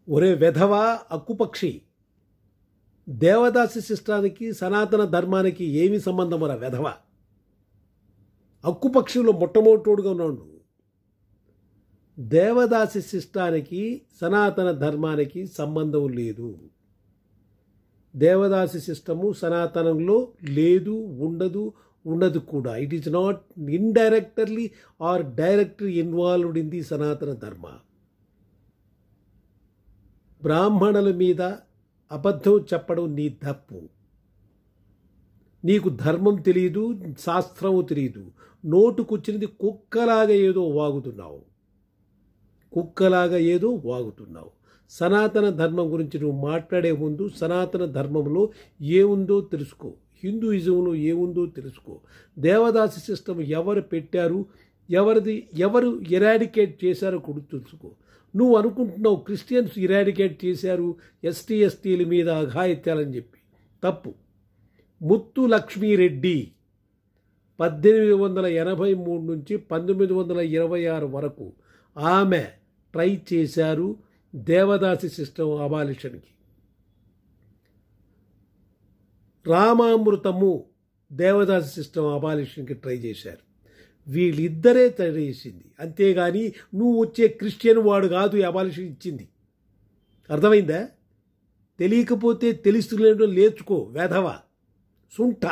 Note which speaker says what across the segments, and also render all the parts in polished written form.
Speaker 1: ఒరే వెధవా అక్కుపక్షి, దేవదాసి సిస్టానికి సనాతన ధర్మానికి ఏమి సంబంధం రా వెధవ? అక్కుపక్షిలో మొట్టమొదటిగా ఉన్నాడు. దేవదాసి సిస్టానికి సనాతన ధర్మానికి సంబంధం లేదు. దేవదాసి సిస్టము సనాతనంలో లేదు, ఉండదు కూడా. It is not indirectly or directly involved in the Sanatana Dharma. బ్రాహ్మణుల మీద అబద్ధం చెప్పడం నీ తప్పు. నీకు ధర్మం తెలియదు, శాస్త్రము తెలియదు. నోటుకొచ్చినది కుక్కలాగా ఏదో వాగుతున్నావు. సనాతన ధర్మం గురించి నువ్వు మాట్లాడే ముందు సనాతన ధర్మంలో ఏముందో తెలుసుకో, హిందూయిజంలో ఏముందో తెలుసుకో. దేవదాసి సిస్టమ్ ఎవరు పెట్టారు, ఎవరు ఎరాడికేట్ చేశారో కూడా తెలుసుకో. నువ్వు అనుకుంటున్నావు క్రిస్టియన్స్ ఇరాడికేట్ చేశారు ఎస్టీల మీద అఘాయిత్యాలని చెప్పి. తప్పు. ముత్తు లక్ష్మీరెడ్డి 1883 నుంచి 1926 వరకు ఆమె ట్రై చేశారు దేవదాసి సిస్టమ్ అబాలిషన్కి. రామామృతము దేవదాసి సిస్టమ్ అబాలిషన్కి ట్రై చేశారు. వీళ్ళిద్దరే ట్రై చేసింది, అంతేగాని నువ్వు వచ్చే క్రిస్టియన్ వాడు కాదు అబాలిషన్ ఇచ్చింది. అర్థమైందా? తెలియకపోతే తెలుస్తులేదో లేచుకో వేధవ సుంఠ.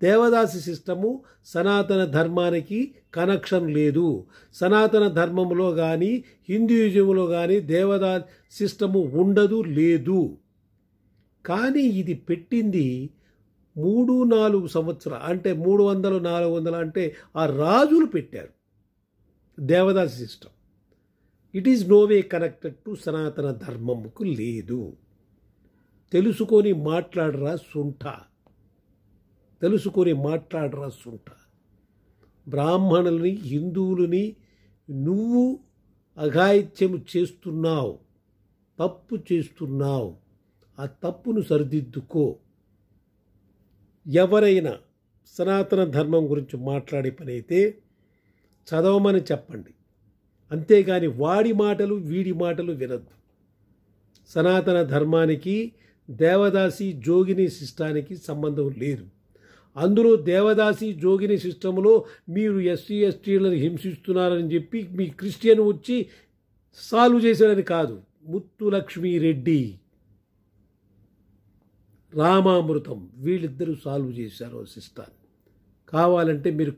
Speaker 1: దేవదాసి సిస్టము సనాతన ధర్మానికి కనెక్షన్ లేదు. సనాతన ధర్మంలో కానీ హిందూయిజంలో కానీ దేవదాసి సిస్టము ఉండదు, లేదు. కానీ ఇది పెట్టింది 3-4 సంవత్సరాలు, అంటే 300-400 అంటే ఆ రాజులు పెట్టారు devadasi system. It is no way connected to Sanatana ధర్మముకు లేదు. తెలుసుకొని మాట్లాడరా సుంఠ. బ్రాహ్మణుల్ని హిందువులని నువ్వు అఘాయిత్యము చేస్తున్నావు, తప్పు చేస్తున్నావు. ఆ తప్పును సరిదిద్దుకో. ఎవరైనా సనాతన ధర్మం గురించి మాట్లాడే పని అయితే చదవమని చెప్పండి, అంతేగాని వాడి మాటలు వీడి మాటలు వినద్దు. సనాతన ధర్మానికి దేవదాసి జోగిని సిస్టానికి సంబంధం లేదు. అందులో దేవదాసి జోగిని సిస్టంలో మీరు ఎస్టీలను హింసిస్తున్నారని చెప్పి మీ క్రిస్టియన్ వచ్చి సాల్వ్ చేశారని కాదు. ముత్తు లక్ష్మీరెడ్డి, రామామృతం వీళ్ళిద్దరూ సాల్వ్ చేశారు సిస్టాన్ని. కావాలంటే మీరు